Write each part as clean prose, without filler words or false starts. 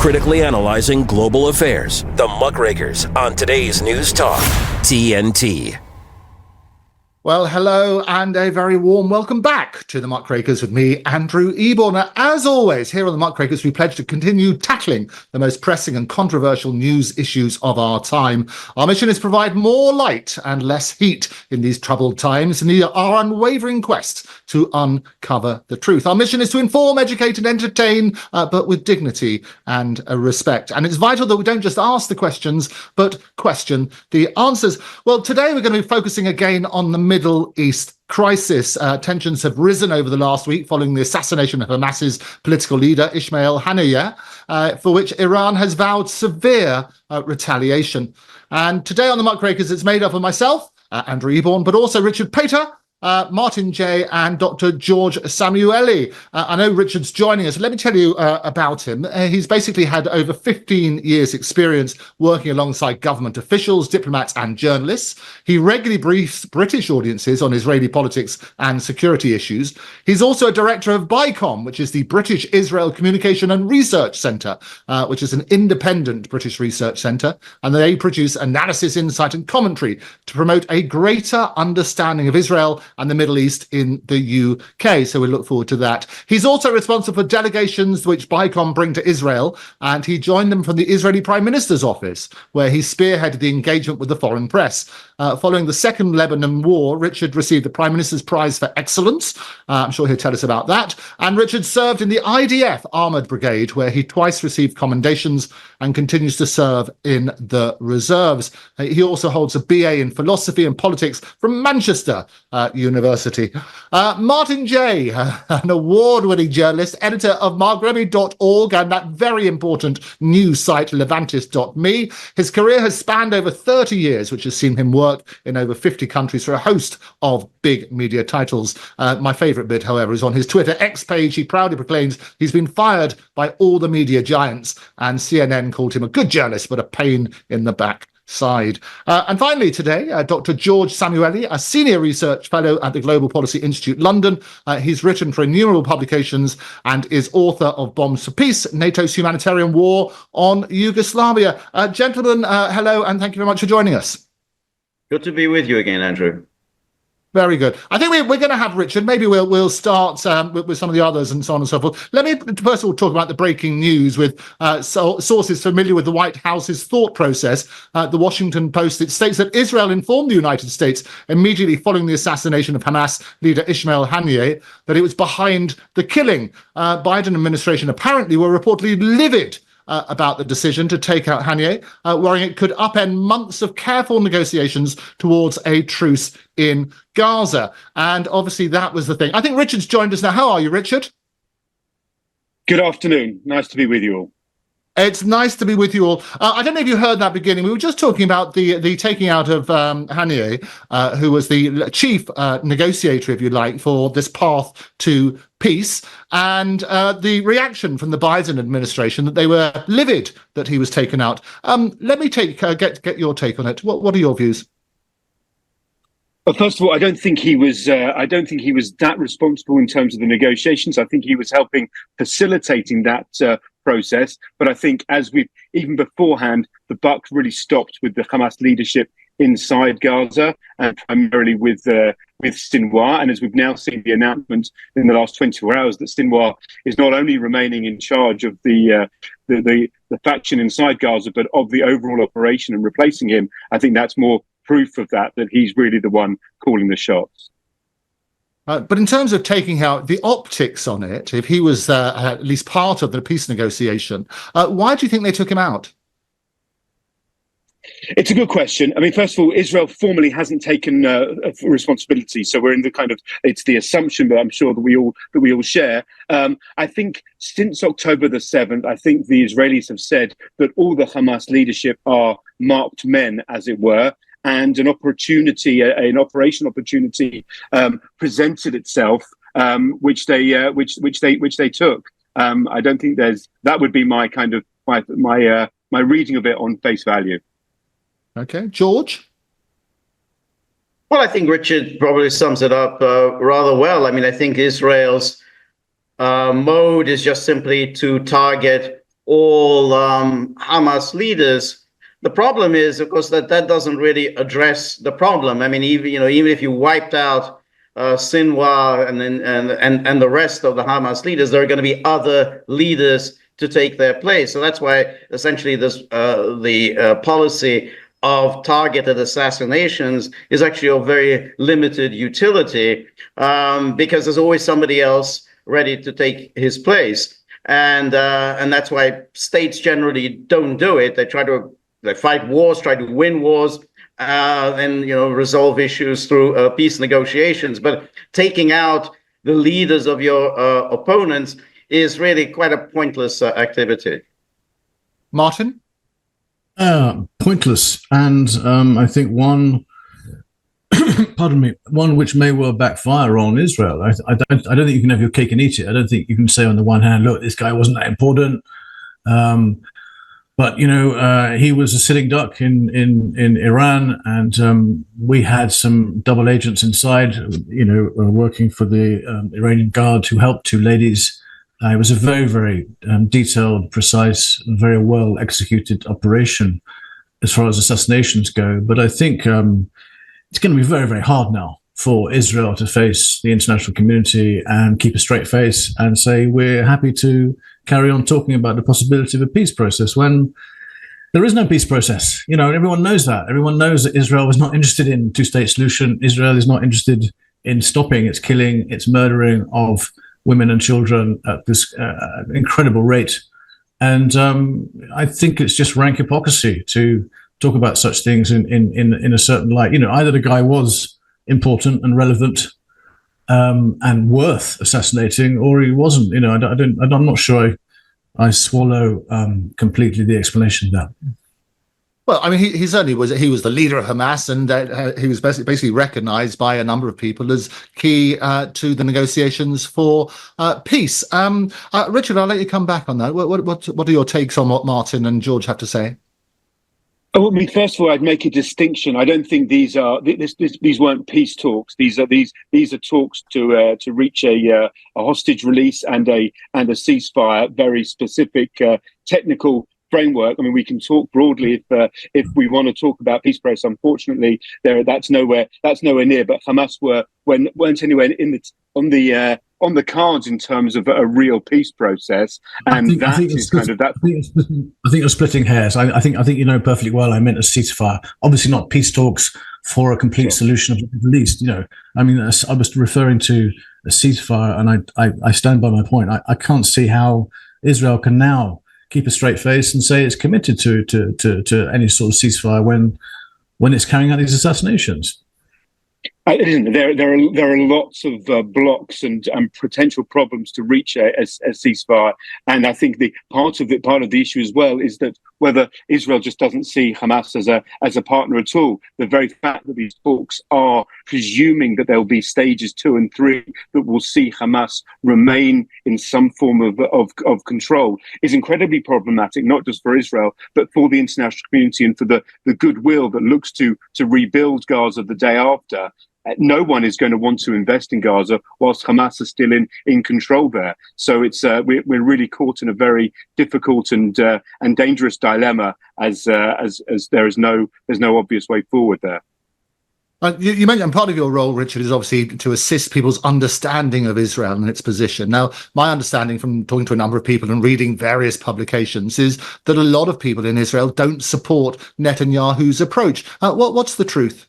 critically analyzing global affairs. The Muckrakers on today's News Talk, TNT. Well, hello and a very warm welcome back to the Muckrakers with me, Andrew Eborn. As always, here on the Muckrakers, we pledge to continue tackling the most pressing and controversial news issues of our time. Our mission is to provide more light and less heat in these troubled times in our unwavering quest to uncover the truth. Our mission is to inform, educate and entertain, but with dignity and respect. And it's vital that we don't just ask the questions, but question the answers. Well, today we're going to be focusing again on the Middle East crisis. Tensions have risen over the last week following the assassination of Hamas's political leader, Ismail Haniyeh, for which Iran has vowed severe retaliation. And today on the Muckrakers, it's made up of myself, Andrew Eborn, but also Richard Pater, Martin Jay and Dr George Szamuely. I know Richard's joining us. Let me tell you about him. He's basically had over 15 years experience working alongside government officials, diplomats and journalists. He regularly briefs British audiences on Israeli politics and security issues. He's also a director of BICOM, which is the British Israel Communication and Research Centre, which is an independent British research centre, and they produce analysis, insight and commentary to promote a greater understanding of Israel and the Middle East in the UK. So we look forward to that. He's also responsible for delegations which BICOM bring to Israel, and he joined them from the Israeli Prime Minister's office, where he spearheaded the engagement with the foreign press. Following the Second Lebanon War, Richard received the Prime Minister's Prize for Excellence. I'm sure he'll tell us about that. And Richard served in the IDF Armoured Brigade, where he twice received commendations and continues to serve in the reserves. He also holds a BA in Philosophy and Politics from Manchester University. Martin Jay, an award-winning journalist, editor of MAGHREBI.org and that very important news site LEVANTIS.me. His career has spanned over 30 years, which has seen him work in over 50 countries for a host of big media titles. My favourite bit, however, is on his Twitter X page. He proudly proclaims he's been fired by all the media giants, and CNN called him a good journalist, but a pain in the back side. And finally today, Dr George Szamuely, a senior research fellow at the Global Policy Institute London. He's written for innumerable publications and is author of Bombs for Peace, NATO's Humanitarian War on Yugoslavia. Gentlemen, hello and thank you very much for joining us. Good to be with you again, Andrew. Very good. I think we're going to have Richard. Maybe we'll start with some of the others and so on and so forth. Let me first of all talk about the breaking news with sources familiar with the White House's thought process. The Washington Post, it states that Israel informed the United States immediately following the assassination of Hamas leader Ismail Haniyeh that it was behind the killing. Biden administration apparently were reportedly livid about the decision to take out Haniyeh, worrying it could upend months of careful negotiations towards a truce in Gaza. And obviously that was the thing. I think Richard's joined us now. How are you, Richard? Good afternoon. Nice to be with you all. It's nice to be with you all. I don't know if you heard that beginning. We were just talking about the taking out of Haniyeh, who was the chief negotiator, if you like, for this path to peace, and the reaction from the Biden administration that they were livid that he was taken out. Let me get your take on it. What are your views? Well, first of all, I don't think he was that responsible in terms of the negotiations. I think he was helping facilitating that process. But I think even beforehand, the buck really stopped with the Hamas leadership inside Gaza and primarily with Sinwar. And as we've now seen the announcement in the last 24 hours that Sinwar is not only remaining in charge of the faction inside Gaza, but of the overall operation and replacing him, I think that's more proof of that he's really the one calling the shots. But in terms of taking out the optics on it, if he was at least part of the peace negotiation, why do you think they took him out? It's a good question. I mean, first of all, Israel formally hasn't taken responsibility, so we're in the it's the assumption, but I'm sure that we all share. I think since October the 7th, I think the Israelis have said that all the Hamas leadership are marked men, as it were. And an operation opportunity presented itself, which they took. I don't think that would be my my reading of it on face value. Okay, George. Well, I think Richard probably sums it up rather well. I mean, I think Israel's mode is just simply to target all Hamas leaders. The problem is, of course, that doesn't really address the problem. I mean, even if you wiped out Sinwar and the rest of the Hamas leaders, there are going to be other leaders to take their place. So that's why essentially the policy of targeted assassinations is actually of very limited utility, because there's always somebody else ready to take his place, and that's why states generally don't do it. They fight wars, try to win wars, and resolve issues through peace negotiations. But taking out the leaders of your opponents is really quite a pointless activity. Martin? Pointless, and I think one, pardon me, one which may well backfire on Israel. I don't think you can have your cake and eat it. I don't think you can say on the one hand, look, this guy wasn't that important, but he was a sitting duck in Iran, and we had some double agents inside, working for the Iranian Guard who helped two ladies. It was a very, very detailed, precise, very well executed operation as far as assassinations go. But I think it's going to be very, very hard now for Israel to face the international community and keep a straight face and say, we're happy to carry on talking about the possibility of a peace process when there is no peace process. Everyone knows that. Everyone knows that Israel was not interested in a two-state solution. Israel is not interested in stopping its killing, its murdering of women and children at this incredible rate. And I think it's just rank hypocrisy to talk about such things in a certain light. Either the guy was important and relevant and worth assassinating, or he wasn't. I'm not sure I swallow completely the explanation of that. Well, I mean, he certainly was. He was the leader of Hamas, and he was basically recognized by a number of people as key to the negotiations for peace. Richard, I'll let you come back on that. What are your takes on what Martin and George have to say? Oh, first of all, I'd make a distinction. I don't think these weren't peace talks. These are talks to reach a hostage release and a ceasefire. Very specific technical framework. I mean, we can talk broadly if we want to talk about peace process. Unfortunately, that's nowhere near. But Hamas weren't anywhere on the cards in terms of a real peace process, and I think you're splitting hairs. I think you know perfectly well. I meant a ceasefire, obviously not peace talks for a complete solution of the Middle East. I was referring to a ceasefire, and I stand by my point. I can't see how Israel can now keep a straight face and say it's committed to any sort of ceasefire when it's carrying out these assassinations. There are lots of blocks and potential problems to reach a ceasefire, and I think the part of the issue as well is that whether Israel just doesn't see Hamas as a partner at all. The very fact that these talks are presuming that there will be stages 2 and 3 that will see Hamas remain in some form of control is incredibly problematic, not just for Israel but for the international community and for the goodwill that looks to rebuild Gaza the day after. No one is going to want to invest in Gaza whilst Hamas is still in control there. So it's we're really caught in a very difficult and dangerous dilemma as there's no obvious way forward there. You mentioned part of your role, Richard, is obviously to assist people's understanding of Israel and its position. Now, my understanding from talking to a number of people and reading various publications is that a lot of people in Israel don't support Netanyahu's approach. What's the truth?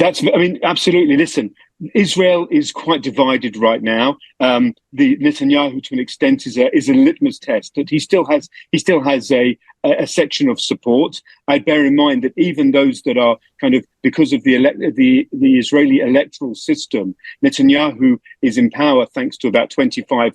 Absolutely. Listen, Israel is quite divided right now. The Netanyahu, to an extent, is a litmus test that he still has a section of support. I bear in mind that even those that are kind of because of the Israeli electoral system, Netanyahu is in power thanks to about 25%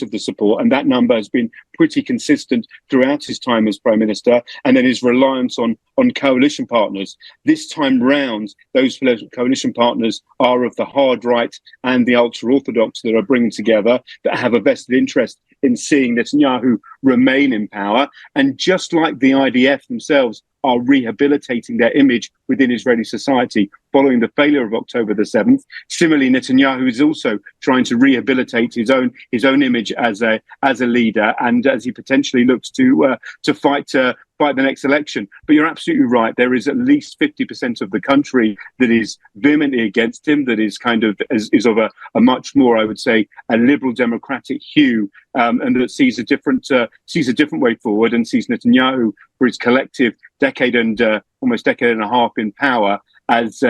of the support, and that number has been pretty consistent throughout his time as prime minister. And then his reliance on coalition partners. This time round, those coalition partners are of the hard right and the ultra orthodox that are bringing together, that have a vested interest in seeing Netanyahu remain in power. And just like the IDF themselves are rehabilitating their image within Israeli society following the failure of October the 7th. Similarly, Netanyahu is also trying to rehabilitate his own image as a leader, and as he potentially looks to fight the next election. But you're absolutely right. There is at least 50% of the country that is vehemently against him, that is kind of is of a much more, I would say, a liberal democratic hue, and that sees a different way forward, and sees Netanyahu for his collective almost decade and a half in power as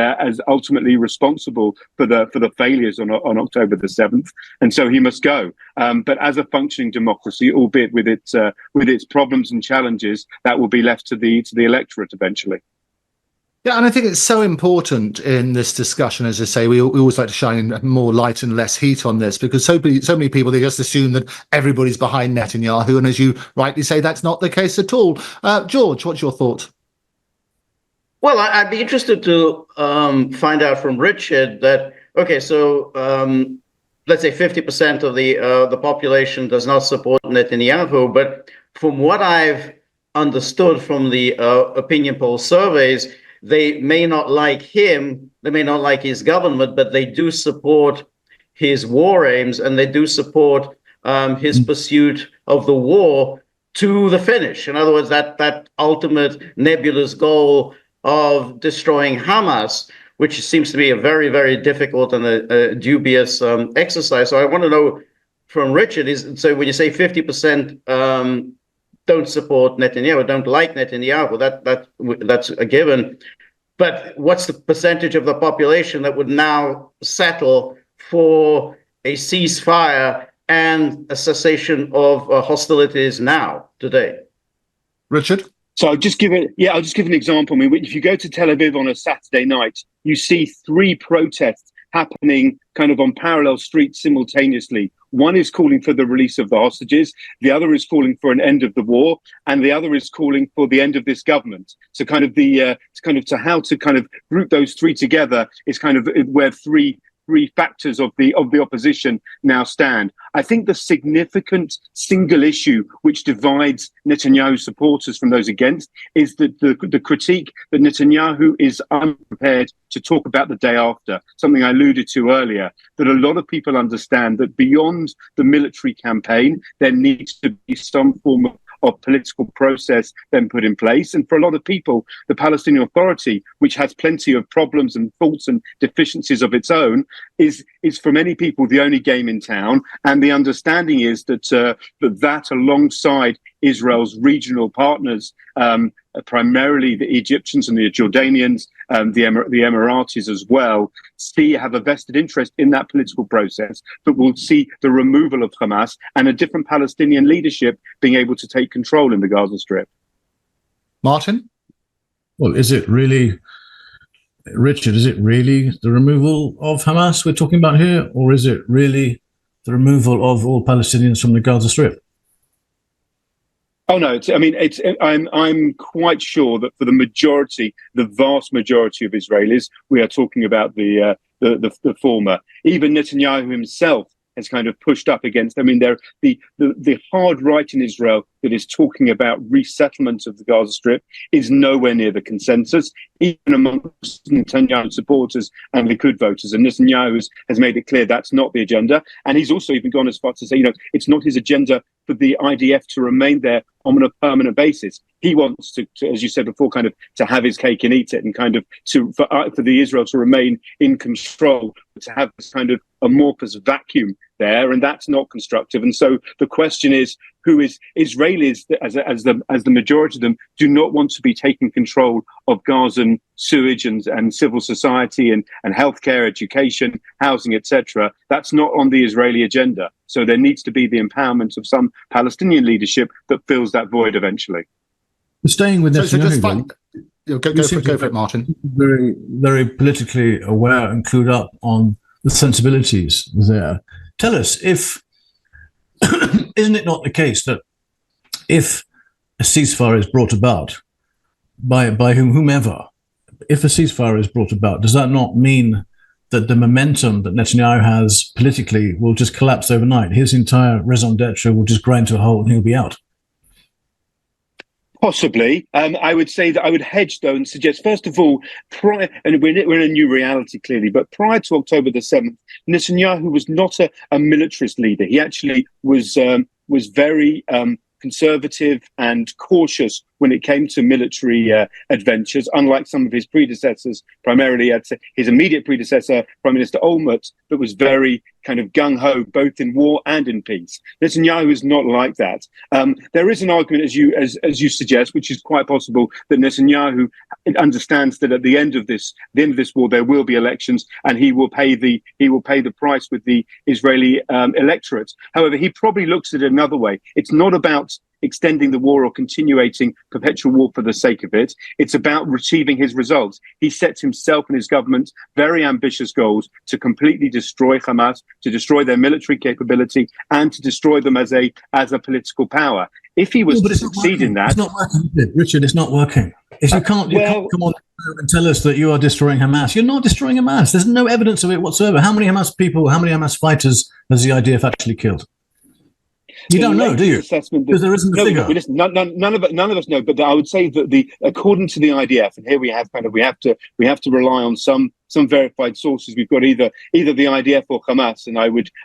ultimately responsible for the failures on October the 7th, and so he must go. But as a functioning democracy, albeit with its problems and challenges, that will be left to the electorate eventually. Yeah, and I think it's so important in this discussion, as I say, we always like to shine more light and less heat on this, because so many people, they just assume that everybody's behind Netanyahu, and as you rightly say, that's not the case at all. George, what's your thought? Well, I'd be interested to find out from Richard that, okay, so let's say 50% of the population does not support Netanyahu, but from what I've understood from the opinion poll surveys, they may not like him, they may not like his government, but they do support his war aims, and they do support his pursuit of the war to the finish. In other words, that ultimate nebulous goal of destroying Hamas, which seems to be a very, very difficult and a dubious exercise. So I want to know from Richard, so when you say 50% don't support Netanyahu, don't like Netanyahu, that's a given. But what's the percentage of the population that would now settle for a ceasefire and a cessation of hostilities now, today? Richard? So I'll just give an example. I mean, if you go to Tel Aviv on a Saturday night, you see 3 protests happening kind of on parallel streets simultaneously. One is calling for the release of the hostages, the other is calling for an end of the war, and the other is calling for the end of this government. So how to group those 3 together is kind of where three factors of the opposition now stand. I think the significant single issue which divides Netanyahu supporters from those against is that the critique that Netanyahu is unprepared to talk about the day after, something I alluded to earlier, that a lot of people understand that beyond the military campaign, there needs to be some form of political process then put in place. And for a lot of people, the Palestinian Authority, which has plenty of problems and faults and deficiencies of its own, is for many people the only game in town. And the understanding is that alongside Israel's regional partners, primarily the Egyptians and the Jordanians, the Emiratis as well, have a vested interest in that political process, but will see the removal of Hamas and a different Palestinian leadership being able to take control in the Gaza Strip. Martin? Well, is it really, Richard, is it really the removal of Hamas we're talking about here, or is it really the removal of all Palestinians from the Gaza Strip? Oh no! I'm quite sure that for the vast majority of Israelis, we are talking about the former. Even Netanyahu himself has kind of pushed up against. I mean, the hard right in Israel that is talking about resettlement of the Gaza Strip is nowhere near the consensus, even amongst Netanyahu supporters and Likud voters. And Netanyahu has made it clear that's not the agenda. And he's also even gone as far to say, it's not his agenda for the IDF to remain there on a permanent basis. He wants to, as you said before, kind of to have his cake and eat it, and kind of for the Israel to remain in control, to have this kind of amorphous vacuum there, and that's not constructive. And so the question is, who is Israelis, as the majority of them, do not want to be taking control of Gazan sewage and civil society and healthcare, education, housing, etc. That's not on the Israeli agenda. So there needs to be the empowerment of some Palestinian leadership that fills that void eventually. Staying with Netanyahu, go for it, Martin. Very, very politically aware and clued up on the sensibilities there. Tell us, isn't it not the case that if a ceasefire is brought about by whomever, if a ceasefire is brought about, does that not mean that the momentum that Netanyahu has politically will just collapse overnight? His entire raison d'etre will just grind to a halt and he'll be out. Possibly. I would say that I would hedge, though, and suggest, first of all, and we're in a new reality, clearly, but prior to October the 7th, Netanyahu was not a militarist leader. He actually was very conservative and cautious when it came to military adventures, unlike some of his predecessors, primarily his immediate predecessor, Prime Minister Olmert, that was very kind of gung-ho, both in war and in peace. Netanyahu is not like that. There is an argument, as you suggest, which is quite possible, that Netanyahu understands that at the end of this war, there will be elections, and he will pay the price with the Israeli electorate. However, he probably looks at it another way. It's not about extending the war or continuating perpetual war for the sake of it. It's about achieving his results. He sets himself and his government very ambitious goals to completely destroy Hamas, to destroy their military capability, and to destroy them as a political power. If he was to succeed in that, it's not working, Richard. It's not working. You can't come on and tell us that you are destroying Hamas. You're not destroying Hamas. There's no evidence of it whatsoever. How many Hamas fighters has the IDF actually killed? You don't know, do you? Because there isn't a figure. Listen, none of us know. But I would say that according to the IDF, and here we have we have to rely on some verified sources. We've got either the IDF or Hamas, and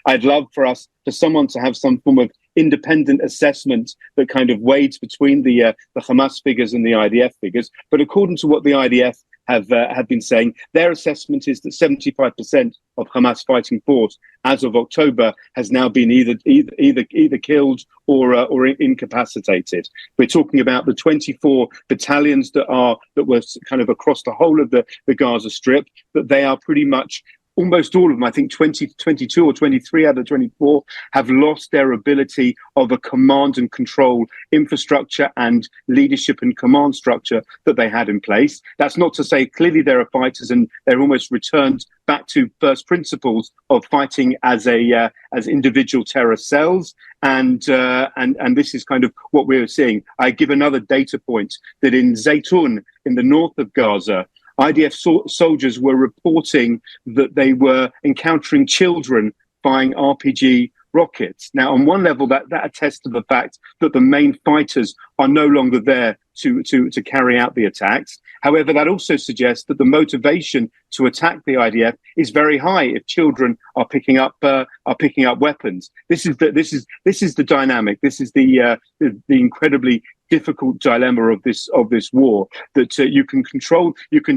I'd love for someone to have some form of independent assessment that kind of wades between the Hamas figures and the IDF figures. But according to what the IDF have been saying, their assessment is that 75% of Hamas fighting force as of October has now been either killed or incapacitated. We're talking about the 24 battalions that were kind of across the whole of the Gaza Strip, that they are pretty much almost all of them, I think 22 or 23 out of 24, have lost their ability of a command and control infrastructure and leadership and command structure that they had in place. That's not to say clearly there are fighters and they're almost returned back to first principles of fighting as individual terror cells. And this is kind of what we're seeing. I give another data point that in Zaytun, in the north of Gaza, IDF soldiers were reporting that they were encountering children firing RPG rockets. Now, on one level, that attests to the fact that the main fighters are no longer there to carry out the attacks. However, that also suggests that the motivation to attack the IDF is very high if children are picking up weapons. This is the dynamic. This is the incredibly difficult dilemma of this war, that you can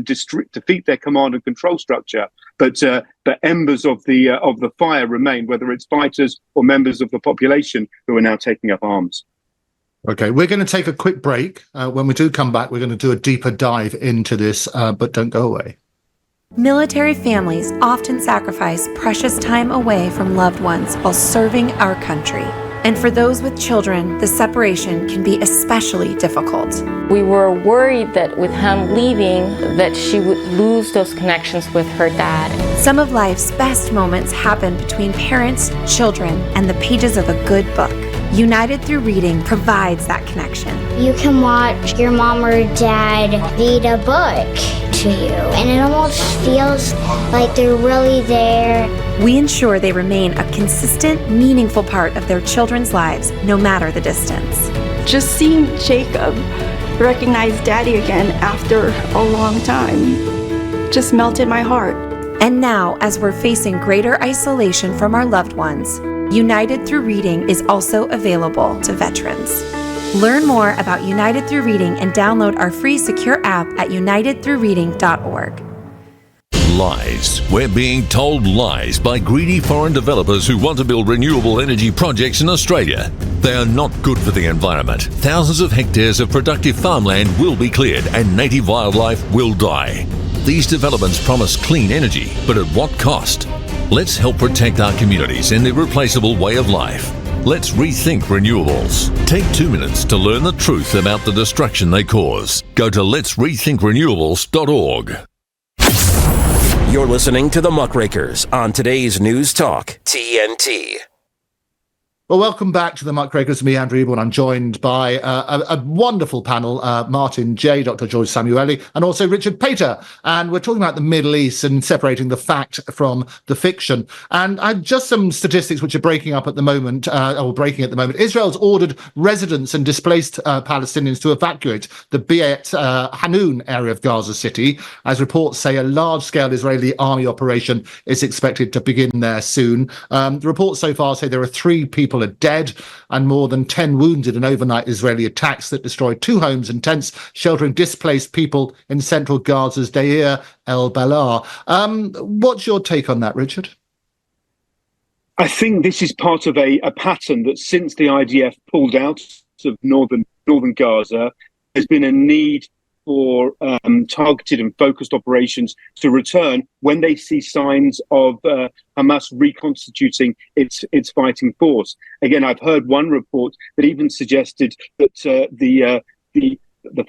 defeat their command and control structure, but embers of the fire remain, whether it's fighters or members of the population who are now taking up arms. Okay, we're going to take a quick break. When we do come back, we're going to do a deeper dive into this, but don't go away. Military families often sacrifice precious time away from loved ones while serving our country. And for those with children, the separation can be especially difficult. We were worried that with him leaving, that she would lose those connections with her dad. Some of life's best moments happen between parents, children, and the pages of a good book. United Through Reading provides that connection. You can watch your mom or dad read a book to you, and it almost feels like they're really there. We ensure they remain a consistent, meaningful part of their children's lives, no matter the distance. Just seeing Jacob recognize Daddy again after a long time just melted my heart. And now, as we're facing greater isolation from our loved ones, United Through Reading is also available to veterans. Learn more about United Through Reading and download our free secure app at unitedthroughreading.org. Lies. We're being told lies by greedy foreign developers who want to build renewable energy projects in Australia. They are not good for the environment. Thousands of hectares of productive farmland will be cleared and native wildlife will die. These developments promise clean energy, but at what cost? Let's help protect our communities and their irreplaceable way of life. Let's rethink renewables. Take 2 minutes to learn the truth about the destruction they cause. Go to letsrethinkrenewables.org. You're listening to the Muckrakers on today's News Talk, TNT. Well, welcome back to the Muckrakers. Me, Andrew Eborn. I'm joined by a wonderful panel, Martin J, Dr George Szamuely, and also Richard Pater. And we're talking about the Middle East and separating the fact from the fiction. And just some statistics which are breaking at the moment. Israel's ordered residents and displaced Palestinians to evacuate the Beit Hanun area of Gaza City, as reports say a large-scale Israeli army operation is expected to begin there soon. The reports so far say there are 3 people are dead and more than 10 wounded in overnight Israeli attacks that destroyed 2 homes and tents sheltering displaced people in central Gaza's Deir el-Balah. What's your take on that, Richard? I think this is part of a pattern that since the IDF pulled out of northern Gaza, there's been a need for targeted and focused operations to return when they see signs of Hamas reconstituting its fighting force. Again, I've heard one report that even suggested that the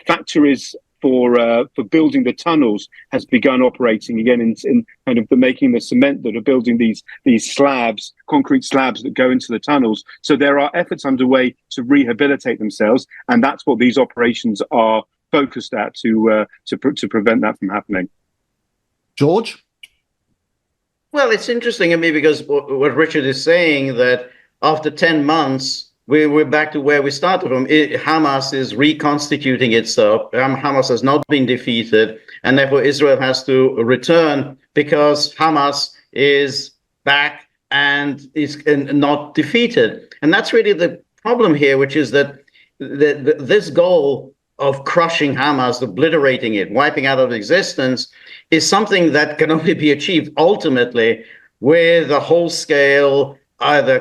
factories for building the tunnels has begun operating again in kind of making the cement that are building these slabs, concrete slabs that go into the tunnels. So there are efforts underway to rehabilitate themselves, and that's what these operations are focused at to prevent that from happening. George? Well, it's interesting, I mean, because what Richard is saying, that after 10 months, we're back to where we started from. Hamas is reconstituting itself. Hamas has not been defeated, and therefore Israel has to return because Hamas is back and is not defeated. And that's really the problem here, which is that this goal of crushing Hamas, obliterating it, wiping out of existence, is something that can only be achieved ultimately with a whole-scale either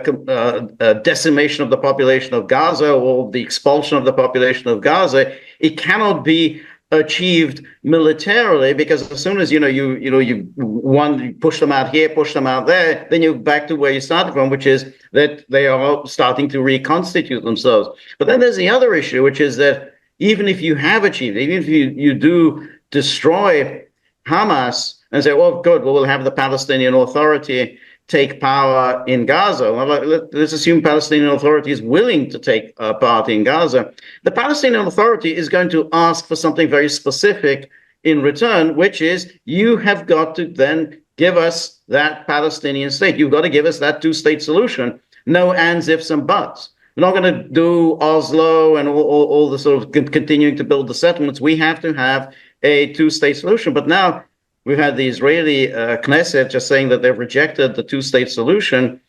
decimation of the population of Gaza or the expulsion of the population of Gaza. It cannot be achieved militarily, because as soon as you push them out here, push them out there, then you're back to where you started from, which is that they are starting to reconstitute themselves. But then there's the other issue, which is that even if you have achieved, even if you do destroy Hamas and say, well, good, we'll have the Palestinian Authority take power in Gaza. Well, let's assume Palestinian Authority is willing to take part in Gaza. The Palestinian Authority is going to ask for something very specific in return, which is you have got to then give us that Palestinian state. You've got to give us that 2-state solution. No ands, ifs, and buts. We're not going to do Oslo and all the sort of continuing to build the settlements. We have to have a 2-state solution. But now we've had the Israeli Knesset just saying that they've rejected the 2-state solution.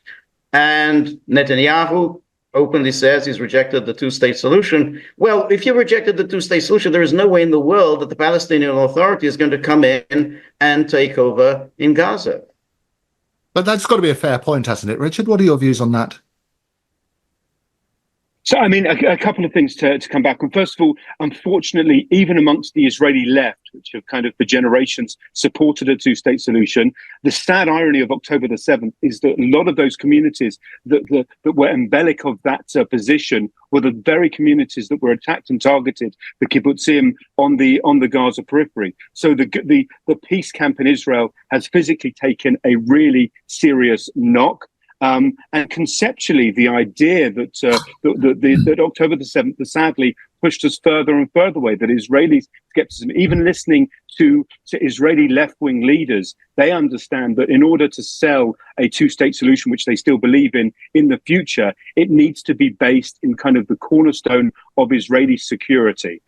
And Netanyahu openly says he's rejected the 2-state solution. Well, if you rejected the 2-state solution, there is no way in the world that the Palestinian Authority is going to come in and take over in Gaza. But that's got to be a fair point, hasn't it, Richard? What are your views on that? So, I mean, a couple of things to come back on. First of all, unfortunately, even amongst the Israeli left, which have kind of for generations supported a 2-state solution, the sad irony of October the 7th is that a lot of those communities that were embellic of that position were the very communities that were attacked and targeted, the kibbutzim on the Gaza periphery. So the peace camp in Israel has physically taken a really serious knock. And conceptually, the idea that October the 7th sadly pushed us further and further away, that Israeli skepticism, even listening to Israeli left-wing leaders, they understand that in order to sell a 2-state solution, which they still believe in the future, it needs to be based in kind of the cornerstone of Israeli security.